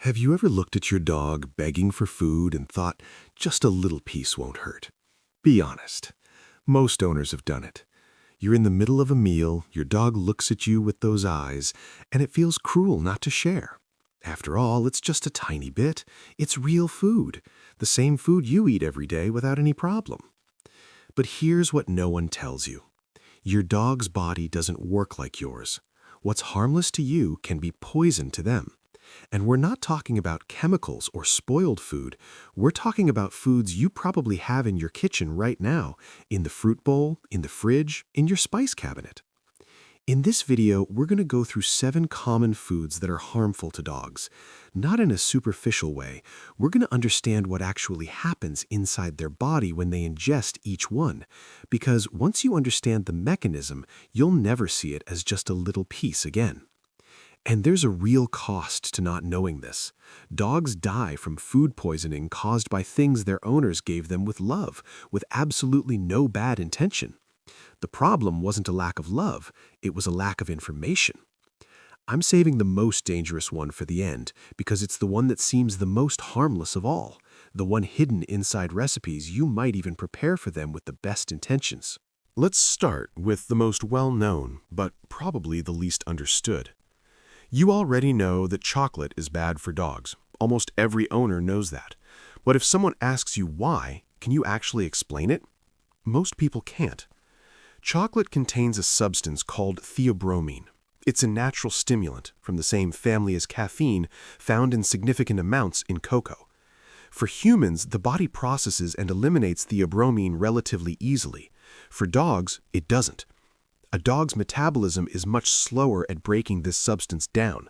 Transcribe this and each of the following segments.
Have you ever looked at your dog begging for food and thought, just a little piece won't hurt? Be honest. Most owners have done it. You're in the middle of a meal, your dog looks at you with those eyes, and it feels cruel not to share. After all, it's just a tiny bit. It's real food, the same food you eat every day without any problem. But here's what no one tells you. Your dog's body doesn't work like yours. What's harmless to you can be poison to them. And we're not talking about chemicals or spoiled food. We're talking about foods you probably have in your kitchen right now, in the fruit bowl, in the fridge, in your spice cabinet. In this video, we're going to go through 7 common foods that are harmful to dogs. Not in a superficial way. We're going to understand what actually happens inside their body when they ingest each one. Because once you understand the mechanism, you'll never see it as just a little piece again. And there's a real cost to not knowing this. Dogs die from food poisoning caused by things their owners gave them with love, with absolutely no bad intention. The problem wasn't a lack of love, it was a lack of information. I'm saving the most dangerous one for the end because it's the one that seems the most harmless of all, the one hidden inside recipes you might even prepare for them with the best intentions. Let's start with the most well-known, but probably the least understood. You already know that chocolate is bad for dogs. Almost every owner knows that. But if someone asks you why, can you actually explain it? Most people can't. Chocolate contains a substance called theobromine. It's a natural stimulant from the same family as caffeine, found in significant amounts in cocoa. For humans, the body processes and eliminates theobromine relatively easily. For dogs, it doesn't. A dog's metabolism is much slower at breaking this substance down.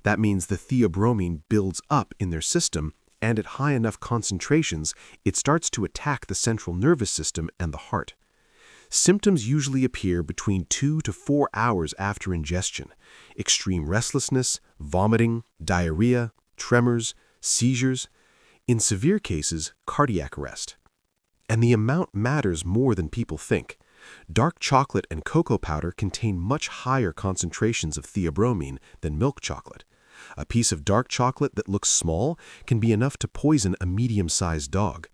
That means the theobromine builds up in their system, and at high enough concentrations, it starts to attack the central nervous system and the heart. Symptoms usually appear between 2 to 4 hours after ingestion. Extreme restlessness, vomiting, diarrhea, tremors, seizures. In severe cases, cardiac arrest. And the amount matters more than people think. Dark chocolate and cocoa powder contain much higher concentrations of theobromine than milk chocolate. A piece of dark chocolate that looks small can be enough to poison a medium-sized dog.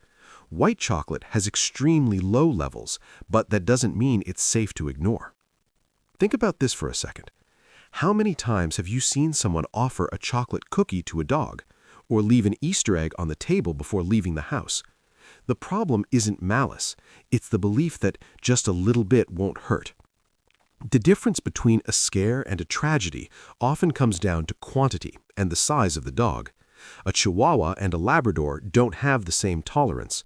White chocolate has extremely low levels, but that doesn't mean it's safe to ignore. Think about this for a second. How many times have you seen someone offer a chocolate cookie to a dog, or leave an Easter egg on the table before leaving the house? The problem isn't malice, it's the belief that just a little bit won't hurt. The difference between a scare and a tragedy often comes down to quantity and the size of the dog. A Chihuahua and a Labrador don't have the same tolerance.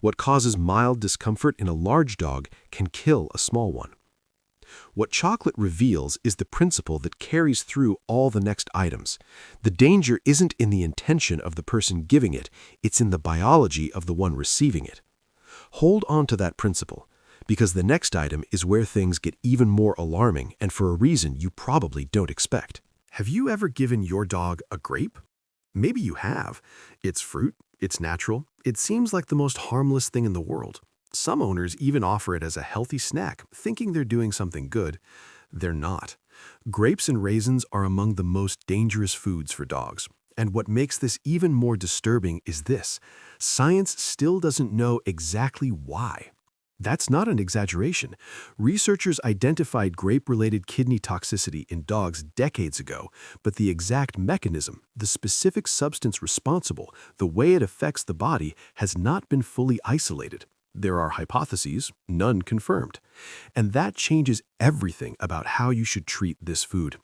What causes mild discomfort in a large dog can kill a small one. What chocolate reveals is the principle that carries through all the next items. The danger isn't in the intention of the person giving it, it's in the biology of the one receiving it. Hold on to that principle, because the next item is where things get even more alarming and for a reason you probably don't expect. Have you ever given your dog a grape? Maybe you have. It's fruit, it's natural, it seems like the most harmless thing in the world. Some owners even offer it as a healthy snack, thinking they're doing something good. They're not. Grapes and raisins are among the most dangerous foods for dogs. And what makes this even more disturbing is this: science still doesn't know exactly why. That's not an exaggeration. Researchers identified grape-related kidney toxicity in dogs decades ago, but the exact mechanism, the specific substance responsible, the way it affects the body, has not been fully isolated. There are hypotheses, none confirmed. And that changes everything about how you should treat this food.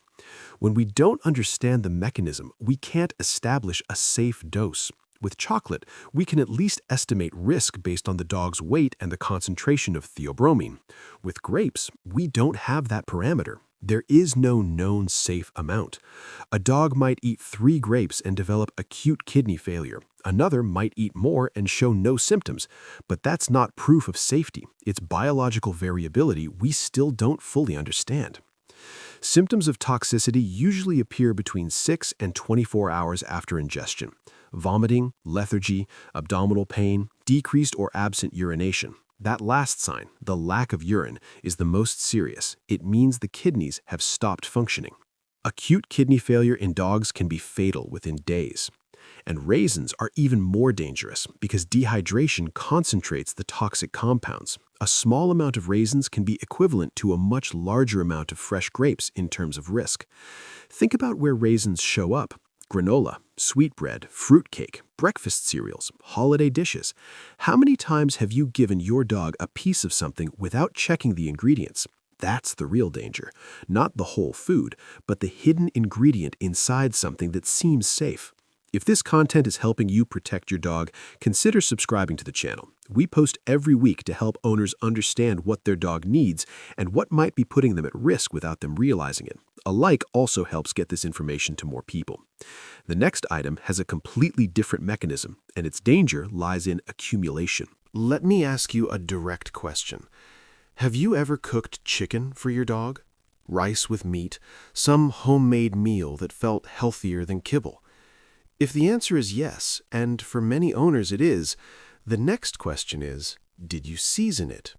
When we don't understand the mechanism, we can't establish a safe dose. With chocolate, we can at least estimate risk based on the dog's weight and the concentration of theobromine. With grapes, we don't have that parameter. There is no known safe amount. A dog might eat 3 grapes and develop acute kidney failure. Another might eat more and show no symptoms, but that's not proof of safety. It's biological variability we still don't fully understand. Symptoms of toxicity usually appear between 6 and 24 hours after ingestion. Vomiting, lethargy, abdominal pain, decreased or absent urination. That last sign, the lack of urine, is the most serious. It means the kidneys have stopped functioning. Acute kidney failure in dogs can be fatal within days. And raisins are even more dangerous because dehydration concentrates the toxic compounds. A small amount of raisins can be equivalent to a much larger amount of fresh grapes in terms of risk. Think about where raisins show up: granola, sweetbread, fruitcake, breakfast cereals, holiday dishes. How many times have you given your dog a piece of something without checking the ingredients? That's the real danger. Not the whole food, but the hidden ingredient inside something that seems safe. If this content is helping you protect your dog, consider subscribing to the channel. We post every week to help owners understand what their dog needs and what might be putting them at risk without them realizing it. A like also helps get this information to more people. The next item has a completely different mechanism, and its danger lies in accumulation. Let me ask you a direct question. Have you ever cooked chicken for your dog? Rice with meat, some homemade meal that felt healthier than kibble? If the answer is yes, and for many owners it is, the next question is, did you season it?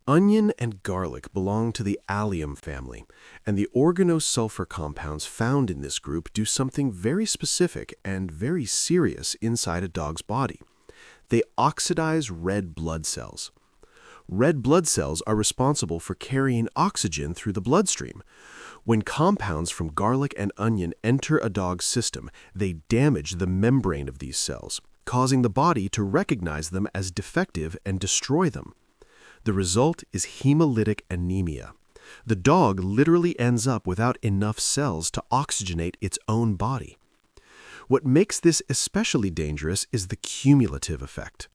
Onion and garlic belong to the allium family, and the organosulfur compounds found in this group do something very specific and very serious inside a dog's body. They oxidize red blood cells. Red blood cells are responsible for carrying oxygen through the bloodstream. When compounds from garlic and onion enter a dog's system, they damage the membrane of these cells, causing the body to recognize them as defective and destroy them. The result is hemolytic anemia. The dog literally ends up without enough cells to oxygenate its own body. What makes this especially dangerous is the cumulative effect.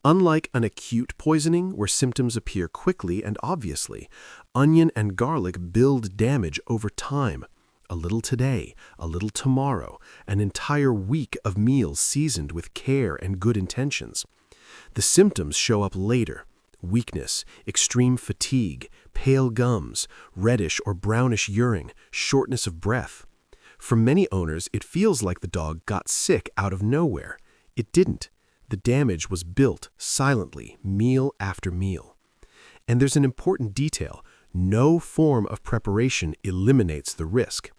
Unlike an acute poisoning where symptoms appear quickly and obviously, onion and garlic build damage over time. A little today, a little tomorrow, an entire week of meals seasoned with care and good intentions. The symptoms show up later: weakness, extreme fatigue, pale gums, reddish or brownish urine, shortness of breath. For many owners, it feels like the dog got sick out of nowhere. It didn't. The damage was built silently, meal after meal. And there's an important detail: no form of preparation eliminates the risk.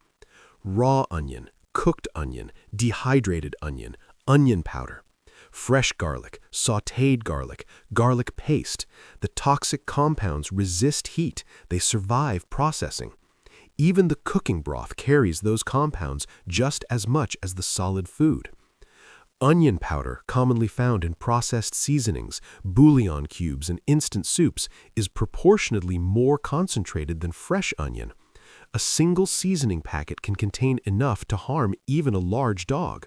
Raw onion, cooked onion, dehydrated onion, onion powder, fresh garlic, sautéed garlic, garlic paste. The toxic compounds resist heat. They survive processing. Even the cooking broth carries those compounds just as much as the solid food. Onion powder, commonly found in processed seasonings, bouillon cubes, and instant soups, is proportionately more concentrated than fresh onion. A single seasoning packet can contain enough to harm even a large dog.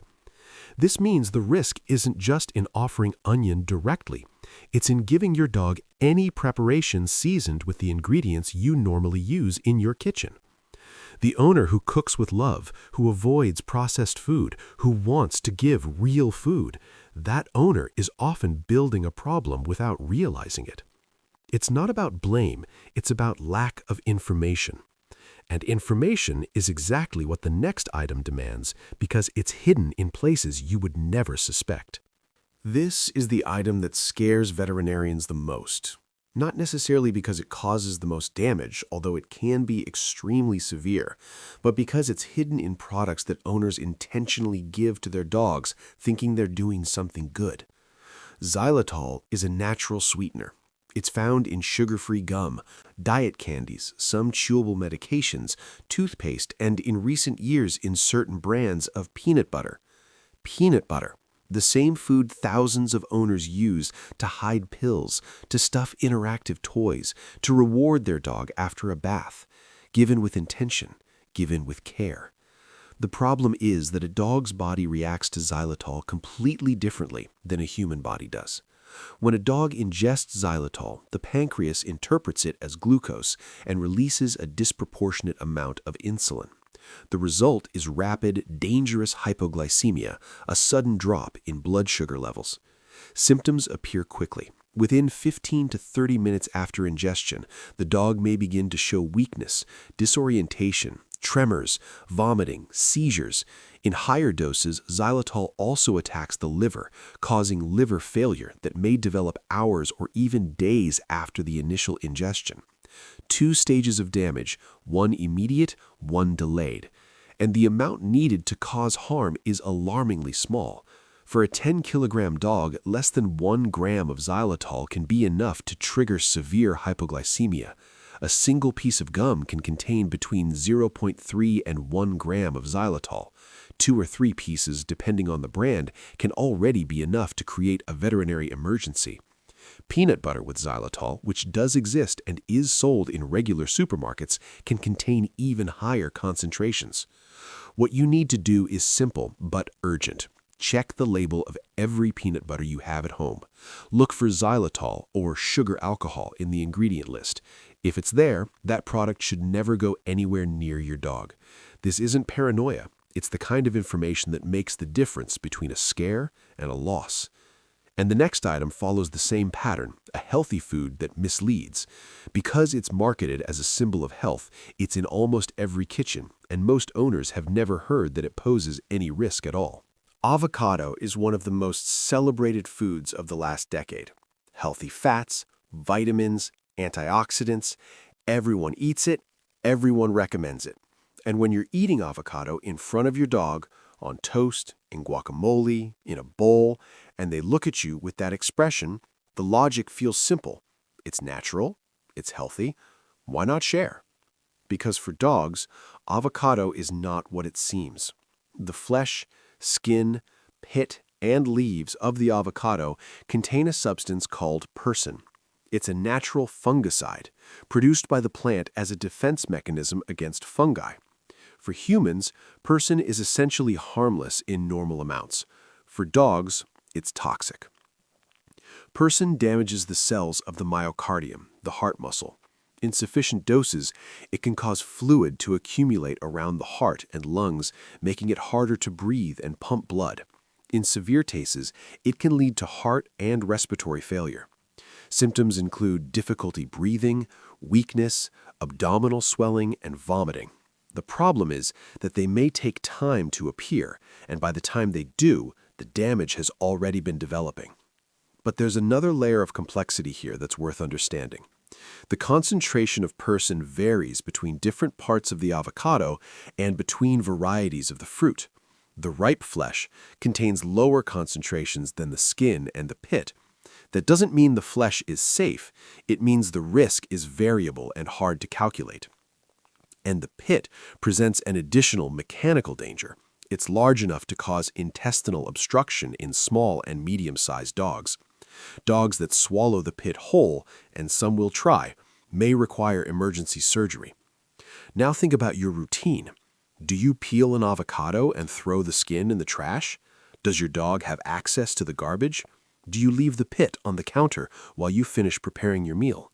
This means the risk isn't just in offering onion directly. It's in giving your dog any preparation seasoned with the ingredients you normally use in your kitchen. The owner who cooks with love, who avoids processed food, who wants to give real food, that owner is often building a problem without realizing it. It's not about blame, it's about lack of information. And information is exactly what the next item demands, because it's hidden in places you would never suspect. This is the item that scares veterinarians the most. Not necessarily because it causes the most damage, although it can be extremely severe, but because it's hidden in products that owners intentionally give to their dogs, thinking they're doing something good. Xylitol is a natural sweetener. It's found in sugar-free gum, diet candies, some chewable medications, toothpaste, and in recent years in certain brands of peanut butter. Peanut butter. The same food thousands of owners use to hide pills, to stuff interactive toys, to reward their dog after a bath. Given with intention, given with care. The problem is that a dog's body reacts to xylitol completely differently than a human body does. When a dog ingests xylitol, the pancreas interprets it as glucose and releases a disproportionate amount of insulin. The result is rapid, dangerous hypoglycemia, a sudden drop in blood sugar levels. Symptoms appear quickly. Within 15 to 30 minutes after ingestion, the dog may begin to show weakness, disorientation, tremors, vomiting, seizures. In higher doses, xylitol also attacks the liver, causing liver failure that may develop hours or even days after the initial ingestion. 2 stages of damage, one immediate, one delayed. and the amount needed to cause harm is alarmingly small. For a 10-kilogram dog, less than 1 gram of xylitol can be enough to trigger severe hypoglycemia. A single piece of gum can contain between 0.3 and 1 gram of xylitol. 2 or 3 pieces, depending on the brand, can already be enough to create a veterinary emergency. Peanut butter with xylitol, which does exist and is sold in regular supermarkets, can contain even higher concentrations. What you need to do is simple but urgent. Check the label of every peanut butter you have at home. Look for xylitol or sugar alcohol in the ingredient list. If it's there, that product should never go anywhere near your dog. This isn't paranoia. It's the kind of information that makes the difference between a scare and a loss. And the next item follows the same pattern, a healthy food that misleads. Because it's marketed as a symbol of health, it's in almost every kitchen, and most owners have never heard that it poses any risk at all. Avocado is one of the most celebrated foods of the last decade. Healthy fats, vitamins, antioxidants, everyone eats it, everyone recommends it. And when you're eating avocado in front of your dog, on toast, in guacamole, in a bowl, and they look at you with that expression, the logic feels simple. It's natural, it's healthy, why not share? Because for dogs, avocado is not what it seems. The flesh, skin, pit, and leaves of the avocado contain a substance called persin. It's a natural fungicide, produced by the plant as a defense mechanism against fungi. For humans, persin is essentially harmless in normal amounts. For dogs, it's toxic. Persin damages the cells of the myocardium, the heart muscle. In sufficient doses, it can cause fluid to accumulate around the heart and lungs, making it harder to breathe and pump blood. In severe cases, it can lead to heart and respiratory failure. Symptoms include difficulty breathing, weakness, abdominal swelling, and vomiting. The problem is that they may take time to appear, and by the time they do, the damage has already been developing. But there's another layer of complexity here that's worth understanding. The concentration of persin varies between different parts of the avocado and between varieties of the fruit. The ripe flesh contains lower concentrations than the skin and the pit. That doesn't mean the flesh is safe. It means the risk is variable and hard to calculate. And the pit presents an additional mechanical danger. It's large enough to cause intestinal obstruction in small and medium-sized dogs. Dogs that swallow the pit whole, and some will try, may require emergency surgery. Now think about your routine. Do you peel an avocado and throw the skin in the trash? Does your dog have access to the garbage? Do you leave the pit on the counter while you finish preparing your meal?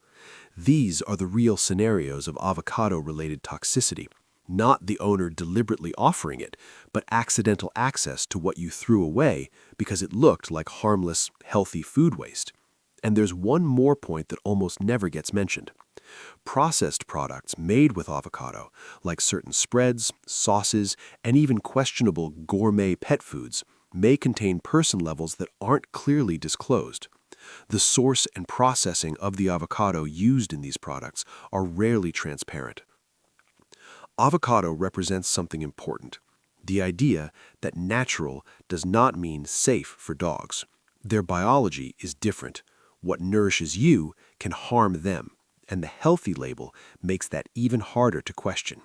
These are the real scenarios of avocado-related toxicity, not the owner deliberately offering it, but accidental access to what you threw away because it looked like harmless, healthy food waste. And there's one more point that almost never gets mentioned. Processed products made with avocado, like certain spreads, sauces, and even questionable gourmet pet foods, may contain persin levels that aren't clearly disclosed. The source and processing of the avocado used in these products are rarely transparent. Avocado represents something important, the idea that natural does not mean safe for dogs. Their biology is different. What nourishes you can harm them, and the healthy label makes that even harder to question.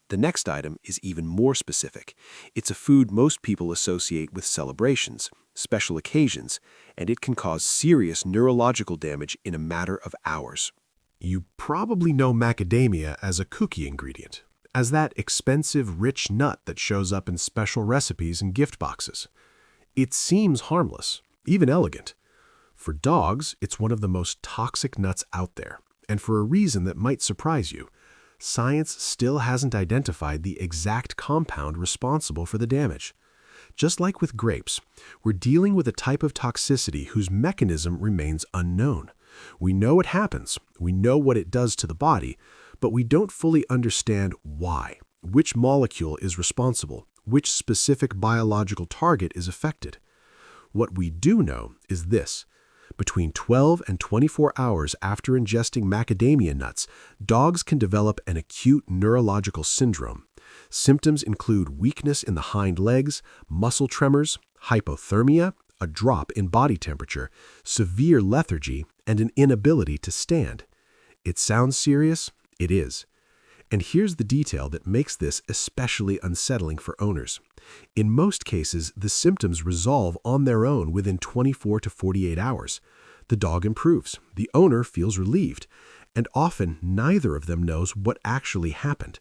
The next item is even more specific. It's a food most people associate with celebrations, special occasions, and it can cause serious neurological damage in a matter of hours. You probably know macadamia as a cookie ingredient, as that expensive, rich nut that shows up in special recipes and gift boxes. It seems harmless, even elegant. For dogs, it's one of the most toxic nuts out there, and for a reason that might surprise you. Science still hasn't identified the exact compound responsible for the damage. Just like with grapes, we're dealing with a type of toxicity whose mechanism remains unknown. We know it happens, we know what it does to the body, but we don't fully understand why, which molecule is responsible, which specific biological target is affected. What we do know is this. Between 12 and 24 hours after ingesting macadamia nuts, dogs can develop an acute neurological syndrome. Symptoms include weakness in the hind legs, muscle tremors, hypothermia, a drop in body temperature, severe lethargy, and an inability to stand. It sounds serious? It is. And here's the detail that makes this especially unsettling for owners. In most cases, the symptoms resolve on their own within 24 to 48 hours. The dog improves, the owner feels relieved, and often neither of them knows what actually happened.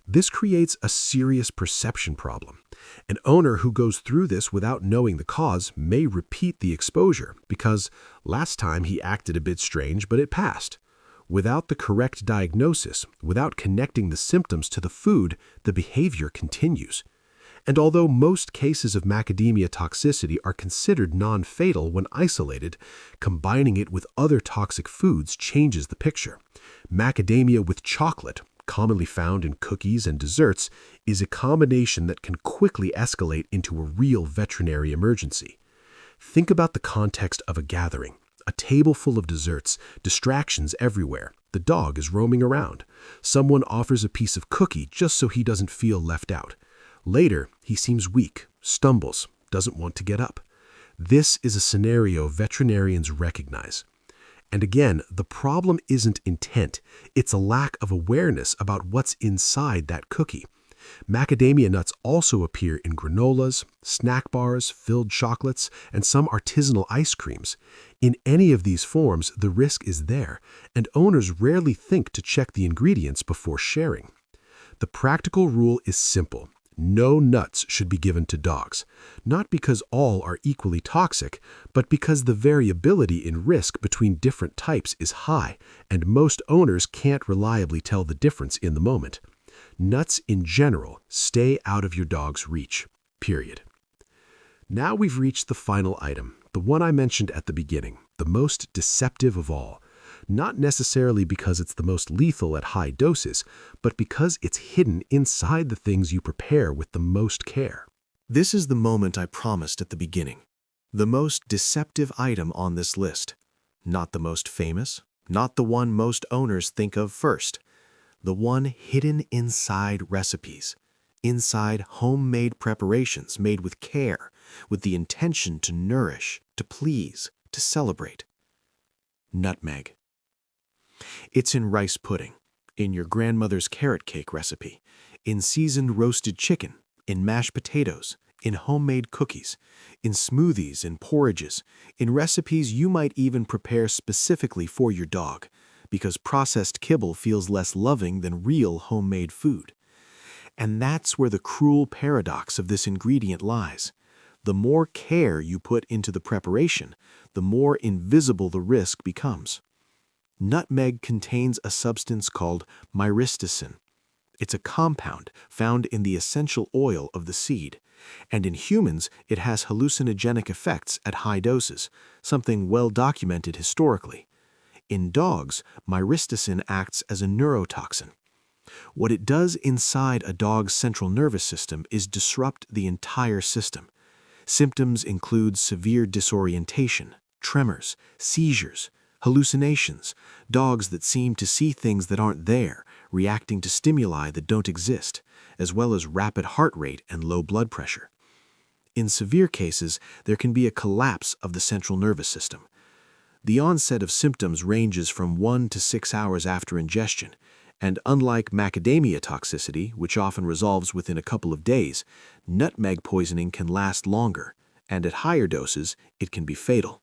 This creates a serious perception problem. An owner who goes through this without knowing the cause may repeat the exposure because last time he acted a bit strange, but it passed. Without the correct diagnosis, without connecting the symptoms to the food, the behavior continues. And although most cases of macadamia toxicity are considered non-fatal when isolated, combining it with other toxic foods changes the picture. Macadamia with chocolate, commonly found in cookies and desserts, is a combination that can quickly escalate into a real veterinary emergency. Think about the context of a gathering. A table full of desserts, distractions everywhere. The dog is roaming around. Someone offers a piece of cookie just so he doesn't feel left out. Later, he seems weak, stumbles, doesn't want to get up. This is a scenario veterinarians recognize. And again, the problem isn't intent. It's a lack of awareness about what's inside that cookie. Macadamia nuts also appear in granolas, snack bars, filled chocolates, and some artisanal ice creams. In any of these forms, the risk is there, and owners rarely think to check the ingredients before sharing. The practical rule is simple. No nuts should be given to dogs, not because all are equally toxic, but because the variability in risk between different types is high, and most owners can't reliably tell the difference in the moment. Nuts in general stay out of your dog's reach, period. Now we've reached the final item, the one I mentioned at the beginning, the most deceptive of all. Not necessarily because it's the most lethal at high doses, but because it's hidden inside the things you prepare with the most care. This is the moment I promised at the beginning. The most deceptive item on this list. Not the most famous, not the one most owners think of first. The one hidden inside recipes, inside homemade preparations made with care, with the intention to nourish, to please, to celebrate. Nutmeg. It's in rice pudding, in your grandmother's carrot cake recipe, in seasoned roasted chicken, in mashed potatoes, in homemade cookies, in smoothies and porridges, in recipes you might even prepare specifically for your dog, because processed kibble feels less loving than real homemade food. And that's where the cruel paradox of this ingredient lies. The more care you put into the preparation, the more invisible the risk becomes. Nutmeg contains a substance called myristicin. It's a compound found in the essential oil of the seed, and in humans it has hallucinogenic effects at high doses, something well documented historically. In dogs, myristicin acts as a neurotoxin. What it does inside a dog's central nervous system is disrupt the entire system. Symptoms include severe disorientation, tremors, seizures, hallucinations, dogs that seem to see things that aren't there, reacting to stimuli that don't exist, as well as rapid heart rate and low blood pressure. In severe cases, there can be a collapse of the central nervous system. The onset of symptoms ranges from 1 to 6 hours after ingestion, and unlike macadamia toxicity, which often resolves within a couple of days, nutmeg poisoning can last longer, and at higher doses, it can be fatal.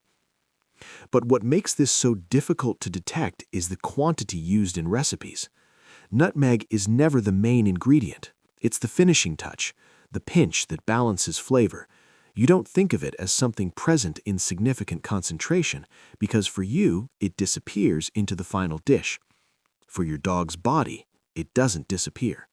But what makes this so difficult to detect is the quantity used in recipes. Nutmeg is never the main ingredient. It's the finishing touch, the pinch that balances flavor. You don't think of it as something present in significant concentration because for you, it disappears into the final dish. For your dog's body, it doesn't disappear.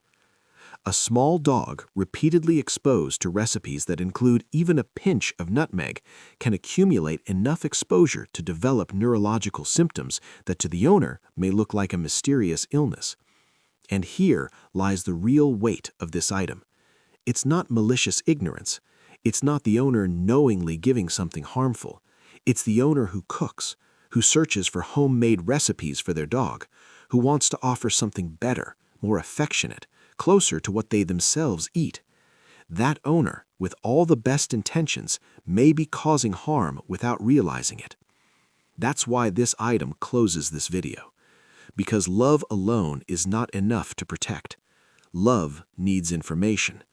A small dog repeatedly exposed to recipes that include even a pinch of nutmeg can accumulate enough exposure to develop neurological symptoms that to the owner may look like a mysterious illness. And here lies the real weight of this item. It's not malicious ignorance. It's not the owner knowingly giving something harmful. It's the owner who cooks, who searches for homemade recipes for their dog, who wants to offer something better, more affectionate, closer to what they themselves eat. That owner, with all the best intentions, may be causing harm without realizing it. That's why this item closes this video. Because love alone is not enough to protect. Love needs information.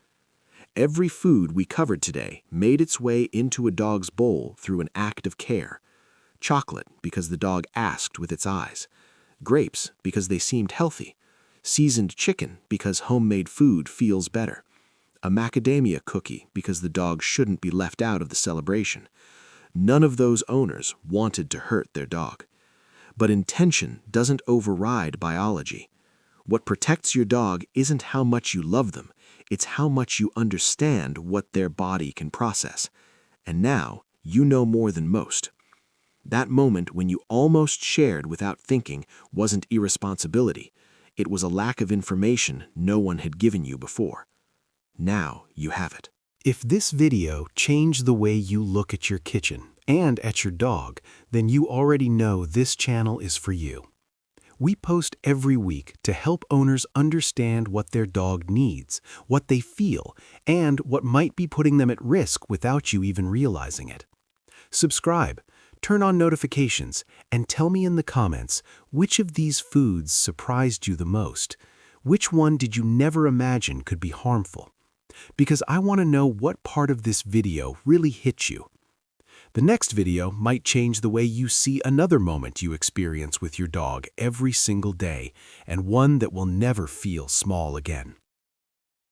Every food we covered today made its way into a dog's bowl through an act of care. Chocolate because the dog asked with its eyes. Grapes because they seemed healthy. Seasoned chicken because homemade food feels better. A macadamia cookie because the dog shouldn't be left out of the celebration. None of those owners wanted to hurt their dog. But intention doesn't override biology. What protects your dog isn't how much you love them, it's how much you understand what their body can process. And now, you know more than most. That moment when you almost shared without thinking wasn't irresponsibility. It was a lack of information no one had given you before. Now you have it. If this video changed the way you look at your kitchen and at your dog, then you already know this channel is for you. We post every week to help owners understand what their dog needs, what they feel, and what might be putting them at risk without you even realizing it. Subscribe, turn on notifications, and tell me in the comments which of these foods surprised you the most. Which one did you never imagine could be harmful? Because I want to know what part of this video really hit you. The next video might change the way you see another moment you experience with your dog every single day, and one that will never feel small again.